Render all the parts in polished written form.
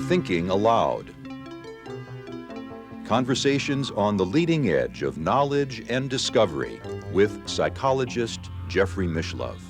Thinking Aloud. Conversations on the leading edge of knowledge and discovery with psychologist Jeffrey Mishlove.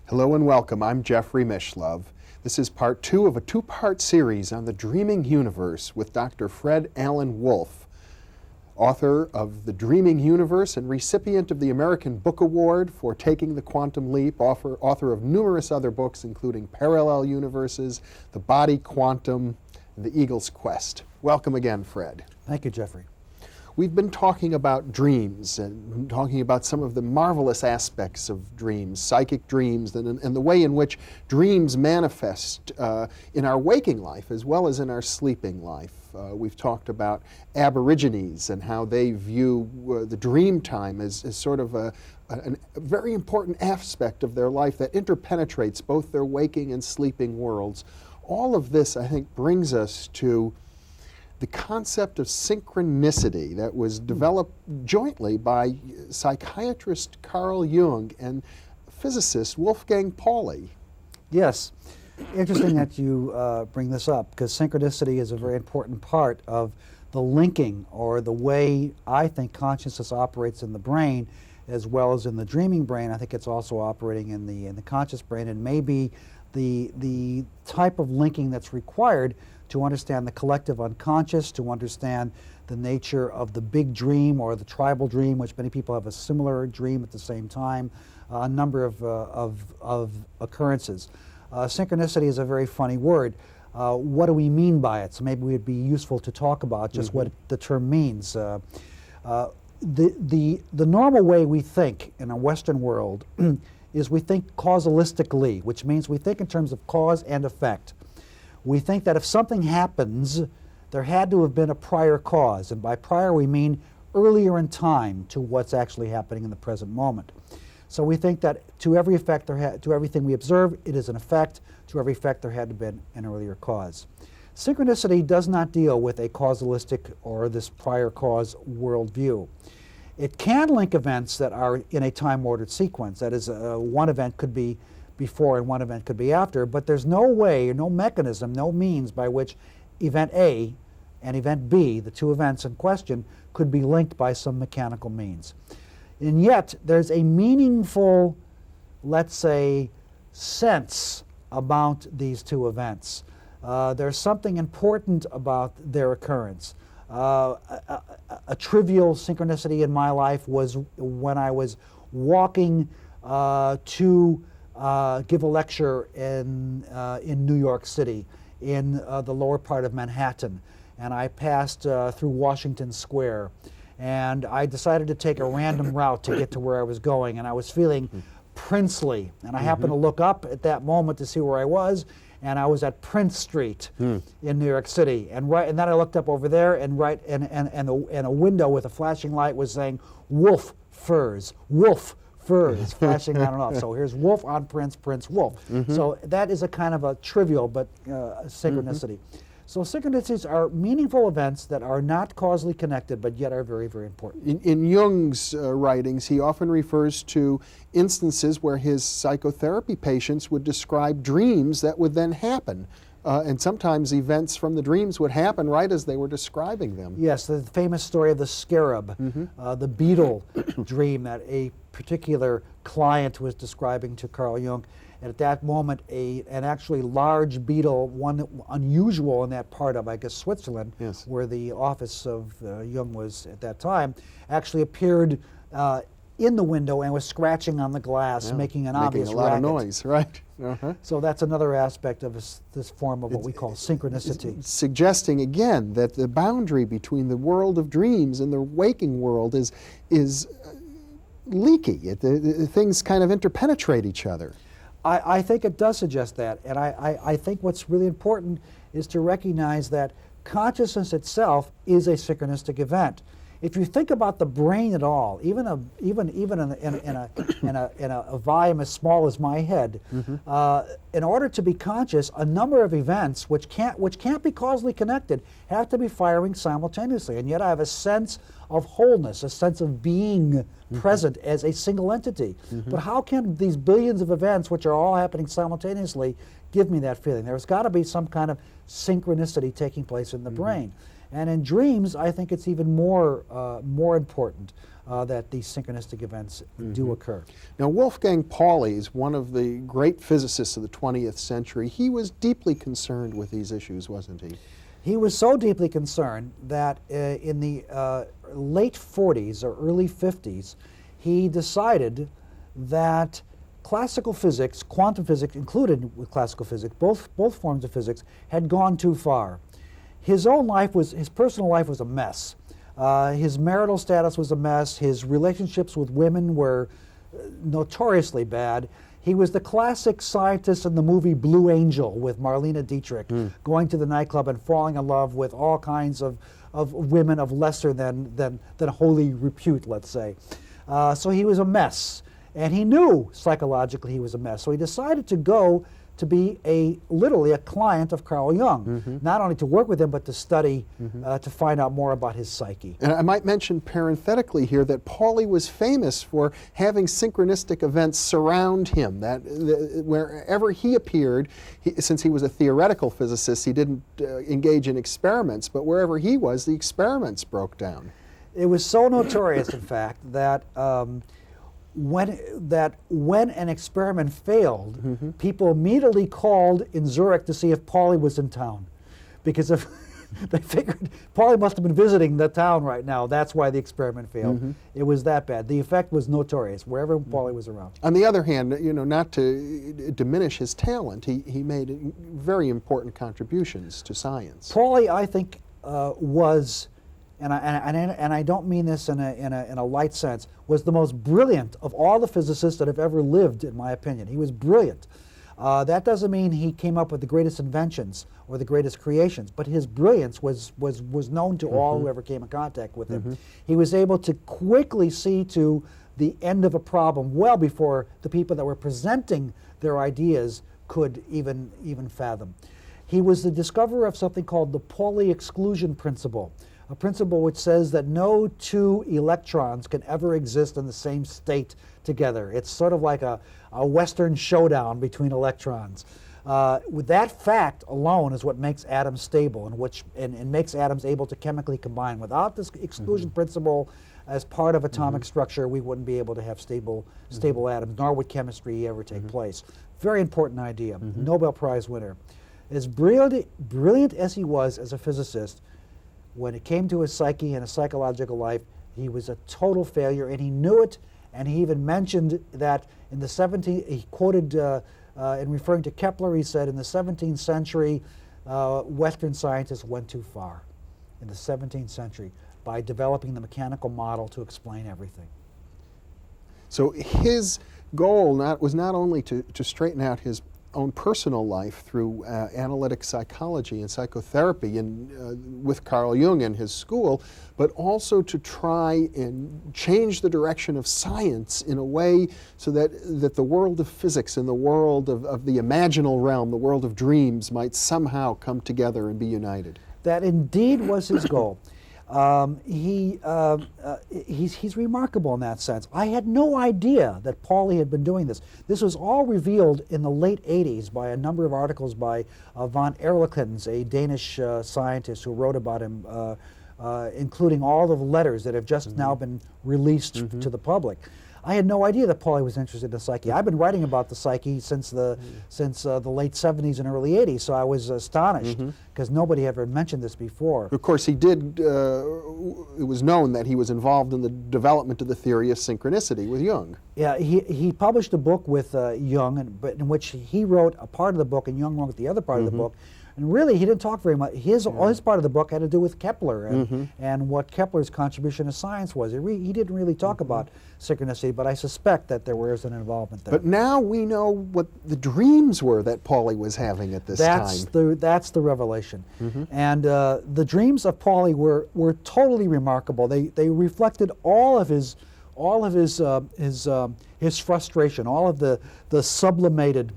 Hello and welcome. I'm Jeffrey Mishlove. This is part 2 of a 2-part series on the dreaming universe with Dr. Fred Alan Wolf, author of The Dreaming Universe and recipient of the American Book Award for Taking the Quantum Leap, author of numerous other books including Parallel Universes, The Body Quantum, and The Eagle's Quest. Welcome again, Fred. Thank you, Jeffrey. We've been talking about dreams and talking about some of the marvelous aspects of dreams, psychic dreams, and the way in which dreams manifest in our waking life as well as in our sleeping life. We've talked about Aborigines and how they view the dream time as sort of a very important aspect of their life that interpenetrates both their waking and sleeping worlds. All of this, I think, brings us to the concept of synchronicity that was developed jointly by psychiatrist Carl Jung and physicist Wolfgang Pauli. Yes, interesting that you bring this up, because synchronicity is a very important part of the linking, or the way I think consciousness operates in the brain as well as in the dreaming brain. I think it's also operating in the conscious brain, and maybe the type of linking that's required to understand the collective unconscious, to understand the nature of the big dream or the tribal dream, which many people have a similar dream at the same time, a number of occurrences. Synchronicity is a very funny word. What do we mean by it? So maybe it would be useful to talk about just what the term means. The normal way we think in a Western world is we think causalistically, which means we think in terms of cause and effect. We think that if something happens, there had to have been a prior cause, and by prior we mean earlier in time to what's actually happening in the present moment. So we think that to every effect, to everything we observe, it is an effect. To every effect, there had to have been an earlier cause. Synchronicity does not deal with a causalistic or this prior cause worldview. It can link events that are in a time-ordered sequence. That is, one event could be before and one event could be after, but there's no way, or no mechanism, no means by which event A and event B, the two events in question, could be linked by some mechanical means. And yet, there's a meaningful, let's say, sense about these two events. There's something important about their occurrence. A trivial synchronicity in my life was when I was walking to give a lecture in New York City, in the lower part of Manhattan, and I passed through Washington Square, and I decided to take a random route to get to where I was going, and I was feeling princely, and I happened to look up at that moment to see where I was, and I was at Prince Street in New York City, and then I looked up over there, and a window with a flashing light was saying "Wolf Furs, Wolf Furs," flashing on and off. So here's Wolf on Prince, Prince Wolf. So that is a kind of a trivial but synchronicity. So synchronicities are meaningful events that are not causally connected, but yet are very, very important. In Jung's writings, he often refers to instances where his psychotherapy patients would describe dreams that would then happen. And sometimes events from the dreams would happen right as they were describing them. Yes, the famous story of the scarab, the beetle dream that a particular client was describing to Carl Jung. And at that moment, an actually large beetle, one unusual in that part of, I guess, Switzerland, where the office of Jung was at that time, actually appeared in the window and was scratching on the glass, making an obvious racket. Making a lot of noise, right. So that's another aspect of this form of what we call synchronicity. Suggesting, again, that the boundary between the world of dreams and the waking world is leaky. Things kind of interpenetrate each other. I think it does suggest that, and I think what's really important is to recognize that consciousness itself is a synchronistic event. if you think about the brain at all, even in a volume as small as my head, in order to be conscious, a number of events which can't be causally connected have to be firing simultaneously. And yet I have a sense of wholeness, a sense of being present as a single entity. But how can these billions of events, which are all happening simultaneously, give me that feeling? There's got to be some kind of synchronicity taking place in the brain. And in dreams, I think it's even more important that these synchronistic events do occur. Now, Wolfgang Pauli is one of the great physicists of the 20th century. He was deeply concerned with these issues, wasn't he? He was so deeply concerned that in the late 40s or early 50s, he decided that classical physics, quantum physics included with classical physics, both forms of physics, had gone too far. His personal life was a mess. His marital status was a mess. His relationships with women were notoriously bad. He was the classic scientist in the movie Blue Angel with Marlene Dietrich, going to the nightclub and falling in love with all kinds of women of lesser than holy repute, let's say. So he was a mess. And he knew psychologically he was a mess. So he decided to go to be literally a client of Carl Jung, not only to work with him, but to study, to find out more about his psyche. And I might mention parenthetically here that Pauli was famous for having synchronistic events surround him, that wherever he appeared, since he was a theoretical physicist, he didn't engage in experiments, but wherever he was, the experiments broke down. It was so notorious, in fact, that when an experiment failed, people immediately called in Zurich to see if Pauli was in town, because if they figured Pauli must have been visiting the town right now. That's why the experiment failed. It was that bad. The effect was notorious wherever Pauli was around. On the other hand, not to diminish his talent, he made very important contributions to science. Pauli, I think, was. And I don't mean this in a light sense, was the most brilliant of all the physicists that have ever lived, in my opinion. He was brilliant. That doesn't mean he came up with the greatest inventions or the greatest creations, but his brilliance was known to all who ever came in contact with him. He was able to quickly see to the end of a problem well before the people that were presenting their ideas could even fathom. He was the discoverer of something called the Pauli exclusion principle, a principle which says that no two electrons can ever exist in the same state together. It's sort of like a Western showdown between electrons. With that fact alone is what makes atoms stable and makes atoms able to chemically combine. Without this exclusion principle as part of atomic structure, we wouldn't be able to have stable atoms, nor would chemistry ever take place. Very important idea. Nobel Prize winner. As brilliant as he was as a physicist, when it came to his psyche and his psychological life, he was a total failure, and he knew it, and he even mentioned that in the 17th, he quoted, in referring to Kepler, he said, in the 17th century, Western scientists went too far in the 17th century by developing the mechanical model to explain everything. So his goal was not only to straighten out his own personal life through analytic psychology and psychotherapy and with Carl Jung and his school, but also to try and change the direction of science in a way so that the world of physics and the world of the imaginal realm, the world of dreams, might somehow come together and be united. That indeed was his goal. He's remarkable in that sense. I had no idea that Pauli had been doing this. This was all revealed in the late 80s by a number of articles by von Erlikens, a Danish scientist who wrote about him, including all of the letters that have just now been released to the public. I had no idea that Pauli was interested in the psyche. I've been writing about the psyche since the late 70s and early 80s, so I was astonished because nobody had ever mentioned this before. Of course, he did. It was known that he was involved in the development of the theory of synchronicity with Jung. Yeah, he published a book with Jung, but in which he wrote a part of the book and Jung wrote the other part of the book, And really, he didn't talk very much. His part of the book had to do with Kepler and what Kepler's contribution to science was. He didn't really talk about synchronicity, but I suspect that there was an involvement there. But now we know what the dreams were that Pauli was having at this time. That's the revelation. And the dreams of Pauli were totally remarkable. They reflected all of his frustration, all of the sublimated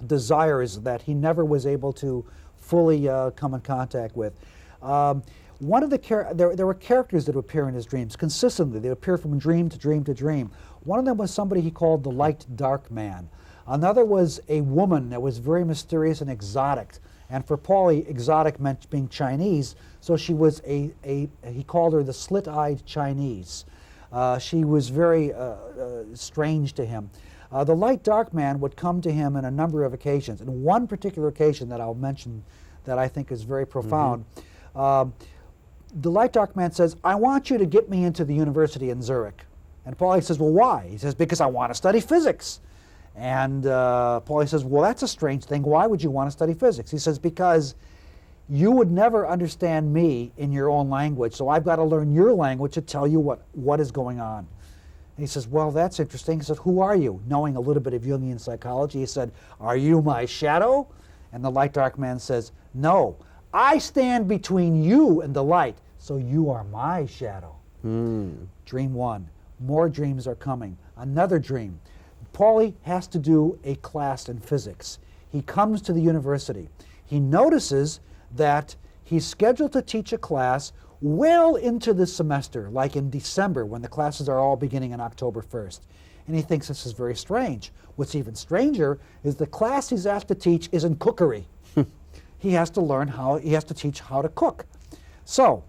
desires that he never was able to fully come in contact with. One of there were characters that would appear in his dreams consistently. They would appear from dream to dream to dream. One of them was somebody he called the light dark man. Another was a woman that was very mysterious and exotic. And for Pauli, exotic meant being Chinese, so she was he called her the slit-eyed Chinese. She was very strange to him. The light dark man would come to him on a number of occasions. And one particular occasion that I'll mention that I think is very profound, the light dark man says, I want you to get me into the university in Zurich. And Pauli says, well, why? He says, because I want to study physics. And Pauli says, well, that's a strange thing. Why would you want to study physics? He says, because you would never understand me in your own language, so I've got to learn your language to tell you what is going on. And he says, well, that's interesting. He says, who are you? Knowing a little bit of Jungian psychology, he said, are you my shadow? And the light dark man says, no, I stand between you and the light, so you are my shadow. Dream one. More dreams are coming. Another dream. Pauli has to do a class in physics. He comes to the university. He notices that he's scheduled to teach a class well into the semester, like in December, when the classes are all beginning on October 1st. And he thinks this is very strange. What's even stranger is the class he's asked to teach is in cookery. He has to teach how to cook. So,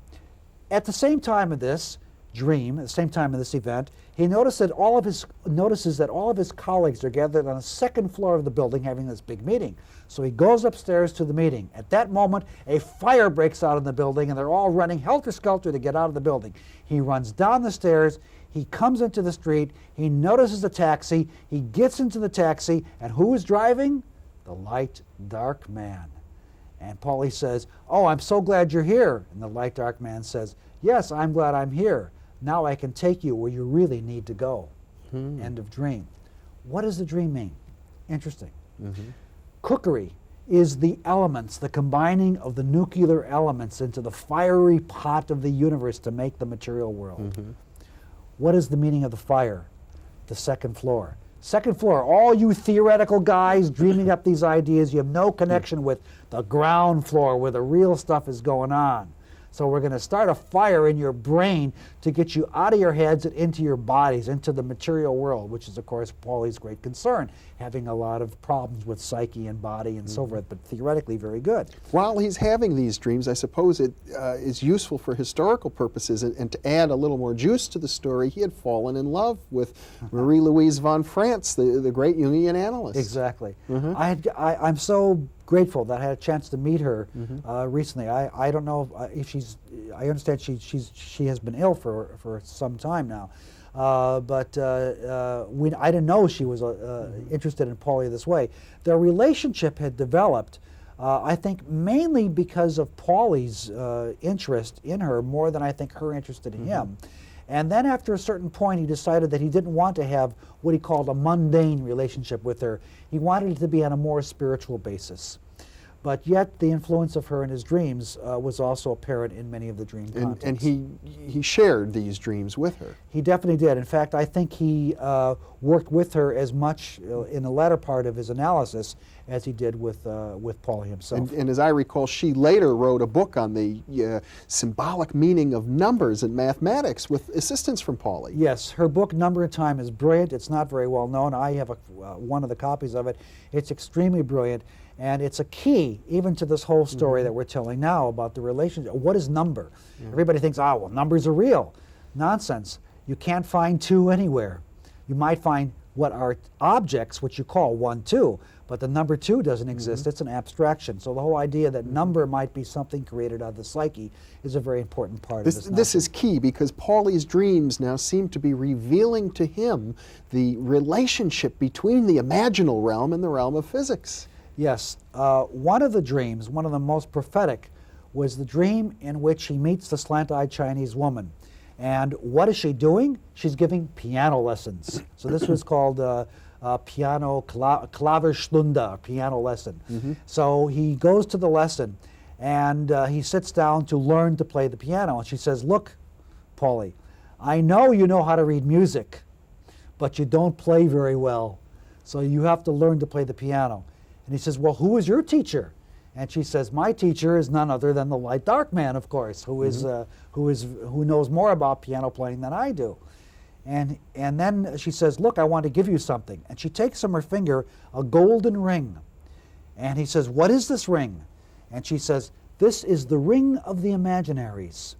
at the same time of this dream, at the same time of this event, he notices that all of his colleagues are gathered on the second floor of the building having this big meeting. So he goes upstairs to the meeting. At that moment, a fire breaks out in the building, and they're all running helter-skelter to get out of the building. He runs down the stairs. He comes into the street. He notices a taxi. He gets into the taxi, and who is driving? The light dark man. And Pauli says, oh, I'm so glad you're here. And the light dark man says, yes, I'm glad I'm here. Now I can take you where you really need to go. End of dream. What does the dream mean? Interesting. Cookery is the elements, the combining of the nuclear elements into the fiery pot of the universe to make the material world. What is the meaning of the fire? The second floor. Second floor, all you theoretical guys dreaming up these ideas, you have no connection with the ground floor where the real stuff is going on. So we're going to start a fire in your brain to get you out of your heads and into your bodies, into the material world, which is, of course, Pauli's great concern, having a lot of problems with psyche and body and so forth, but theoretically very good. While he's having these dreams, I suppose it is useful for historical purposes, and to add a little more juice to the story, he had fallen in love with Marie-Louise von Franz, the great Jungian analyst. Exactly. I'm so grateful that I had a chance to meet her recently. I don't know if I understand she has been ill for some time now, but I didn't know she was interested in Pauli this way. Their relationship had developed, I think, mainly because of Pauli's interest in her more than I think her interest in him. And then after a certain point, he decided that he didn't want to have what he called a mundane relationship with her. He wanted it to be on a more spiritual basis. But yet the influence of her in his dreams was also apparent in many of the dream contexts. And he shared these dreams with her. He definitely did. In fact, I think he worked with her as much in the latter part of his analysis as he did with Pauli himself. And as I recall, she later wrote a book on the symbolic meaning of numbers in mathematics with assistance from Pauli. Yes, her book Number and Time is brilliant. It's not very well known. I have one of the copies of it. It's extremely brilliant. And it's a key even to this whole story that we're telling now about the relationship. What is number? Everybody thinks, well, numbers are real. Nonsense. You can't find two anywhere. You might find what are objects, which you call 1, 2, but the number 2 doesn't exist. It's an abstraction. So the whole idea that number might be something created out of the psyche is a very important part of this. This is key because Pauli's dreams now seem to be revealing to him the relationship between the imaginal realm and the realm of physics. Yes. One of the dreams, one of the most prophetic, was the dream in which he meets the slant-eyed Chinese woman. And what is she doing? She's giving piano lessons. So this was called Klaverstunde, piano lesson. So he goes to the lesson, and he sits down to learn to play the piano. And she says, "Look, Pauli, I know you know how to read music, but you don't play very well. So you have to learn to play the piano." And he says, "Well, who is your teacher?" And she says, "My teacher is none other than the light dark man, of course, who knows more about piano playing than I do." And then she says, "Look, I want to give you something." And she takes from her finger a golden ring. And he says, "What is this ring?" And she says, "This is the ring of the imaginaries."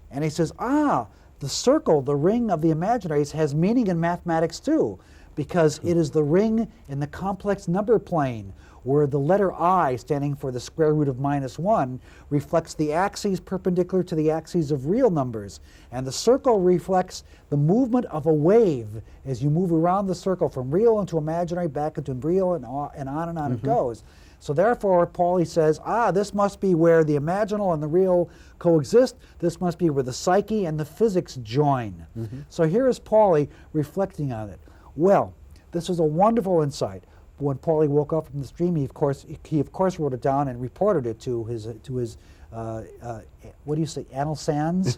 And he says, "Ah, the circle, the ring of the imaginaries, has meaning in mathematics too, because it is the ring in the complex number plane, where the letter I, standing for the square root of -1, reflects the axes perpendicular to the axes of real numbers. And the circle reflects the movement of a wave as you move around the circle from real into imaginary, back into real, and on it goes." So therefore, Pauli says, this must be where the imaginal and the real coexist. This must be where the psyche and the physics join. So here is Pauli reflecting on it. Well, this was a wonderful insight. When Pauli woke up from this dream, he of course wrote it down and reported it to his what do you say, Anal Sands,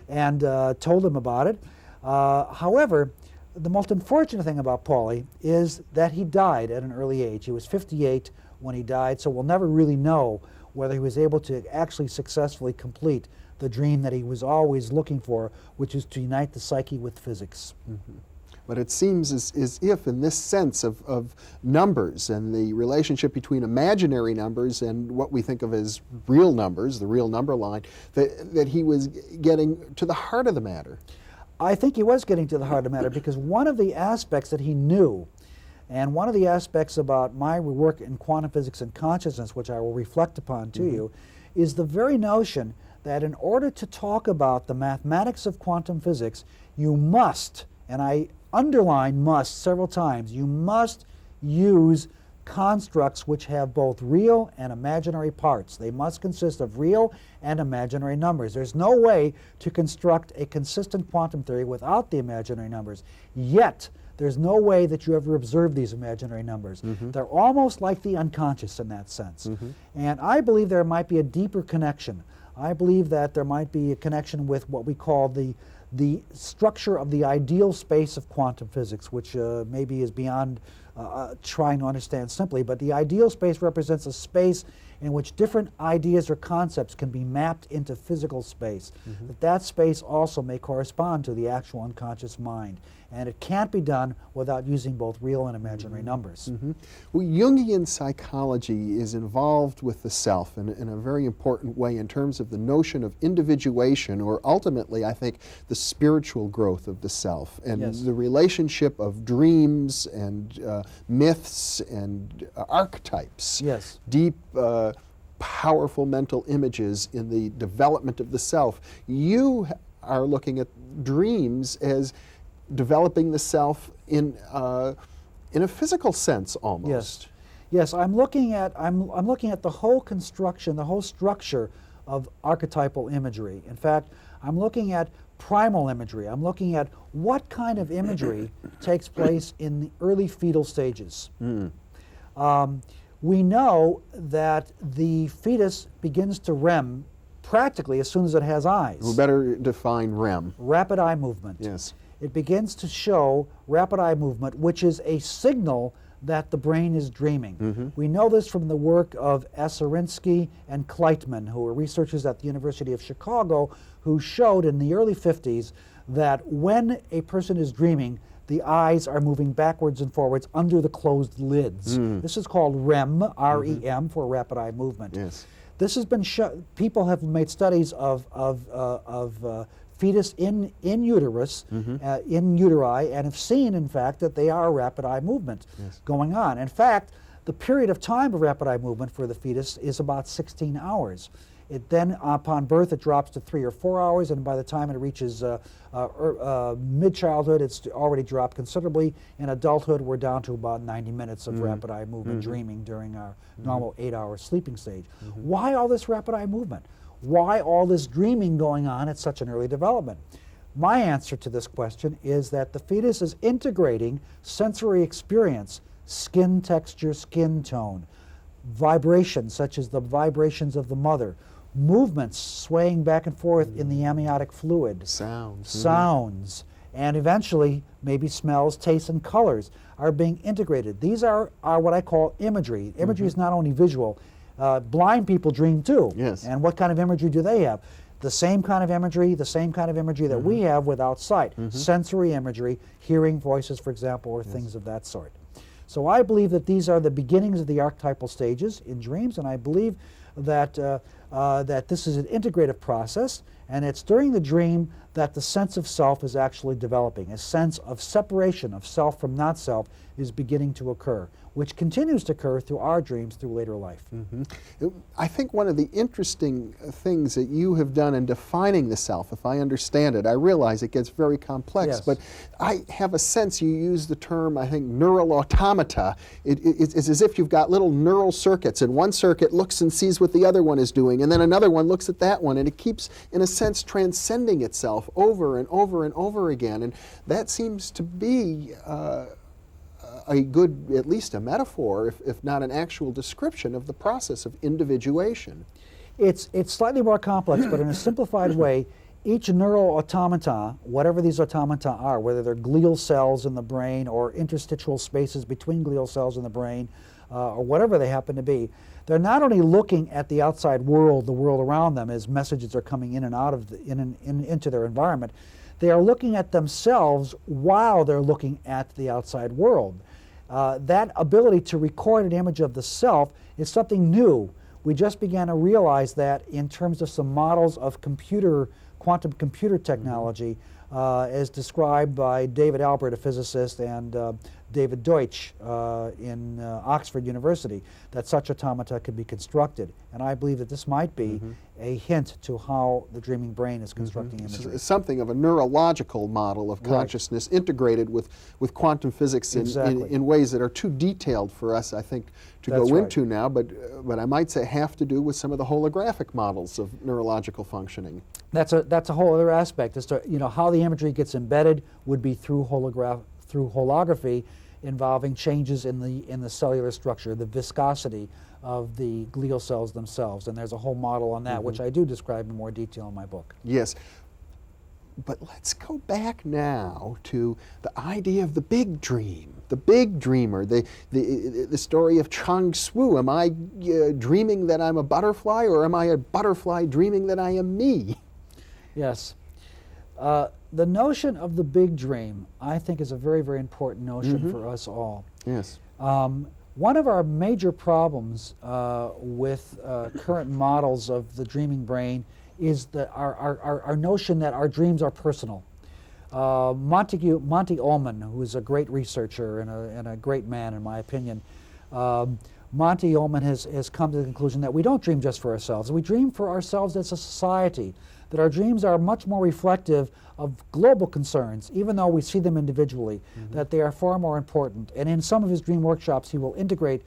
and told him about it. However, the most unfortunate thing about Pauli is that he died at an early age. He was 58 when he died, so we'll never really know whether he was able to actually successfully complete the dream that he was always looking for, which is to unite the psyche with physics. But it seems as if, in this sense of numbers and the relationship between imaginary numbers and what we think of as real numbers, the real number line, that he was getting to the heart of the matter. I think he was getting to the heart of the matter, because one of the aspects that he knew, and one of the aspects about my work in quantum physics and consciousness, which I will reflect upon to you, is the very notion that in order to talk about the mathematics of quantum physics, you must, and I underline must several times, you must use constructs which have both real and imaginary parts. They must consist of real and imaginary numbers. There's no way to construct a consistent quantum theory without the imaginary numbers. Yet, there's no way that you ever observe these imaginary numbers. They're almost like the unconscious in that sense. And I believe there might be a deeper connection. I believe that there might be a connection with what we call the structure of the ideal space of quantum physics, which maybe is beyond trying to understand simply, but the ideal space represents a space in which different ideas or concepts can be mapped into physical space. That space also may correspond to the actual unconscious mind. And it can't be done without using both real and imaginary numbers. Well, Jungian psychology is involved with the self in a very important way in terms of the notion of individuation, or ultimately, I think, the spiritual growth of the self, and the relationship of dreams and myths and archetypes. Deep, powerful mental images in the development of the self. You are looking at dreams as developing the self in a physical sense, almost. Yes. I'm looking at the whole construction, the whole structure of archetypal imagery. In fact, I'm looking at primal imagery. I'm looking at what kind of imagery takes place in the early fetal stages. We know that the fetus begins to REM practically as soon as it has eyes. We better define REM. Rapid eye movement. Yes. It begins to show rapid eye movement, which is a signal that the brain is dreaming. We know this from the work of Aserinsky and Kleitman, who were researchers at the University of Chicago, who showed in the early 50s that when a person is dreaming, the eyes are moving backwards and forwards under the closed lids. This is called REM, R-E-M, for rapid eye movement. This has been people have made studies of fetus in uterus, in uteri, and have seen, in fact, that they are rapid eye movement going on. In fact, the period of time of rapid eye movement for the fetus is about 16 hours. It then, upon birth, it drops to 3 or 4 hours, and by the time it reaches mid-childhood, it's already dropped considerably. In adulthood, we're down to about 90 minutes of rapid eye movement dreaming during our normal 8-hour sleeping stage. Why all this rapid eye movement? Why all this dreaming going on at such an early development? My answer to this question is that the fetus is integrating sensory experience, skin texture, skin tone, vibrations such as the vibrations of the mother, movements swaying back and forth in the amniotic fluid, sounds, and eventually maybe smells, tastes, and colors are being integrated. These are what I call imagery. Imagery is not only visual. Blind people dream too. Yes. And what kind of imagery do they have? The same kind of imagery that we have without sight. Sensory imagery, hearing voices, for example, or things of that sort. So I believe that these are the beginnings of the archetypal stages in dreams, and I believe that, that this is an integrative process, and it's during the dream that the sense of self is actually developing. A sense of separation of self from not self is beginning to occur, which continues to occur through our dreams through later life. I think one of the interesting things that you have done in defining the self, if I understand it, I realize it gets very complex, but I have a sense you use the term, I think, neural automata. It's as if you've got little neural circuits, and one circuit looks and sees what the other one is doing, and then another one looks at that one, and it keeps, in a sense, transcending itself over and over and over again. And that seems to be a good, at least a metaphor, if not an actual description of the process of individuation. It's slightly more complex, but in a simplified way, each neural automata, whatever these automata are, whether they're glial cells in the brain or interstitial spaces between glial cells in the brain, or whatever they happen to be, they're not only looking at the outside world, the world around them, as messages are coming in and out of into their environment. They are looking at themselves while they're looking at the outside world. That ability to record an image of the self is something new. We just began to realize that in terms of some models of quantum computer technology, as described by David Albert, a physicist, and David Deutsch in Oxford University, that such automata could be constructed. And I believe that this might be a hint to how the dreaming brain is constructing imagery. Something of a neurological model of consciousness integrated with quantum physics in ways that are too detailed for us, I think, to go into now, but I might say have to do with some of the holographic models of neurological functioning. That's a whole other aspect as to how the imagery gets embedded would be through holography, involving changes in the cellular structure, the viscosity of the glial cells themselves, and there's a whole model on that, which I do describe in more detail in my book. Yes. But let's go back now to the idea of the big dream, the big dreamer, the story of Chang Tzu. Am I dreaming that I'm a butterfly, or am I a butterfly dreaming that I am me? Yes. The notion of the big dream, I think, is a very, very important notion for us all. Yes. One of our major problems with current models of the dreaming brain is that our notion that our dreams are personal. Monty Ullman, who is a great researcher and a great man, in my opinion, Monty Ullman has come to the conclusion that we don't dream just for ourselves. We dream for ourselves as a society, that our dreams are much more reflective of global concerns, even though we see them individually, that they are far more important. And in some of his dream workshops, he will integrate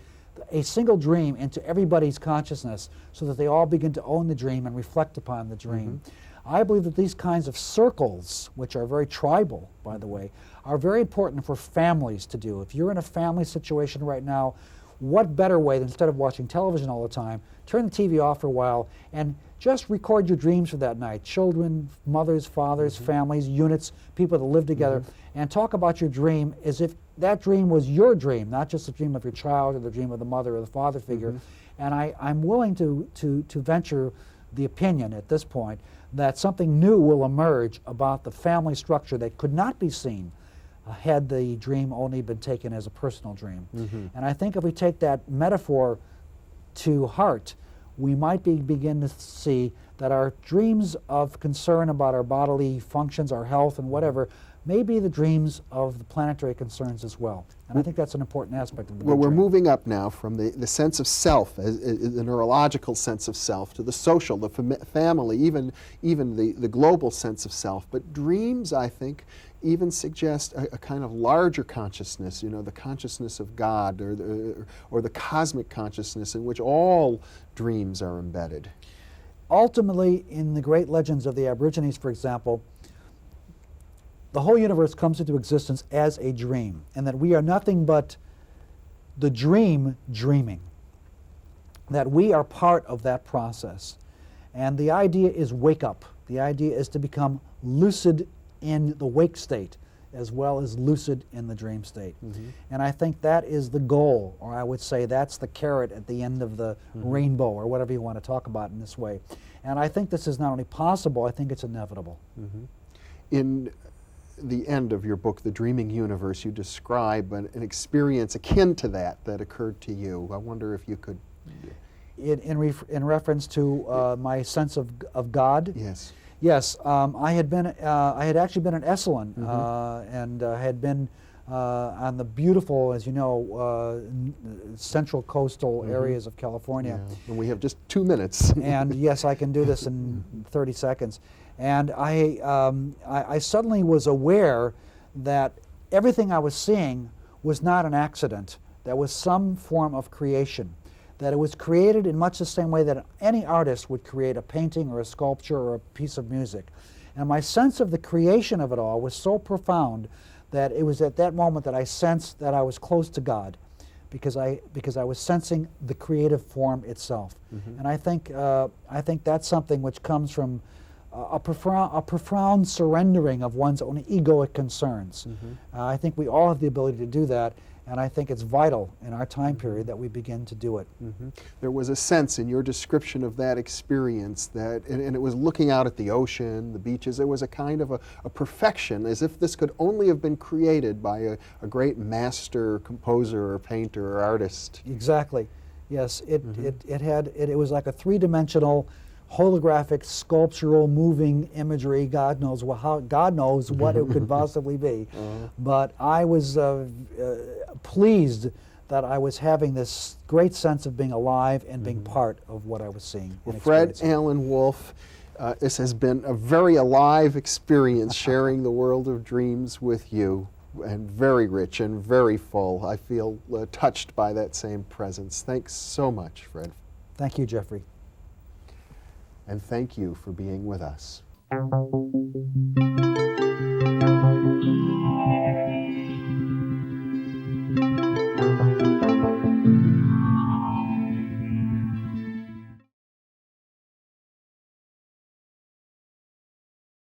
a single dream into everybody's consciousness so that they all begin to own the dream and reflect upon the dream. I believe that these kinds of circles, which are very tribal, by the way, are very important for families to do. If you're in a family situation right now, what better way than, instead of watching television all the time, turn the TV off for a while and just record your dreams for that night. Children, mothers, fathers, families, units, people that live together, and talk about your dream as if that dream was your dream, not just the dream of your child or the dream of the mother or the father figure. And I'm willing to venture the opinion at this point that something new will emerge about the family structure that could not be seen had the dream only been taken as a personal dream. And I think if we take that metaphor to heart, we might begin to see that our dreams of concern about our bodily functions, our health and whatever, may be the dreams of the planetary concerns as well. And I think that's an important aspect of the Well, big we're dream. moving up now from the sense of self, the neurological sense of self, to the social, the family, even the global sense of self. But dreams, I think, even suggest a kind of larger consciousness, you know, the consciousness of God, or the cosmic consciousness in which all dreams are embedded. Ultimately, in the great legends of the Aborigines, for example, the whole universe comes into existence as a dream, and that we are nothing but the dream dreaming, that we are part of that process. And the idea is wake up. The idea is to become lucid in the wake state as well as lucid in the dream state. And I think that is the goal, or I would say that's the carrot at the end of the rainbow, or whatever you want to talk about in this way. And I think this is not only possible, I think it's inevitable. In the end of your book, The Dreaming Universe, you describe an experience akin to that occurred to you. I wonder if you could... In reference to my sense of God? Yes. Yes, I had actually been in Esalen, and had been on the beautiful, as you know, central coastal areas of California. Yeah. And we have just 2 minutes. And yes, I can do this in 30 seconds. And I suddenly was aware that everything I was seeing was not an accident. There was some form of creation, that it was created in much the same way that any artist would create a painting or a sculpture or a piece of music. And my sense of the creation of it all was so profound that it was at that moment that I sensed that I was close to God, because I was sensing the creative form itself. And I think that's something which comes from a profound surrendering of one's own egoic concerns. I think we all have the ability to do that, and I think it's vital in our time period that we begin to do it. There was a sense in your description of that experience that, and it was looking out at the ocean, the beaches, there was a kind of a perfection, as if this could only have been created by a great master composer or painter or artist. Exactly. Yes, it was like a three-dimensional, holographic, sculptural, moving imagery. God knows what it could possibly be. But I was pleased that I was having this great sense of being alive and being part of what I was seeing. Well, Fred Allen Wolf, this has been a very alive experience sharing the world of dreams with you, and very rich and very full. I feel touched by that same presence. Thanks so much, Fred. Thank you, Jeffrey. And thank you for being with us.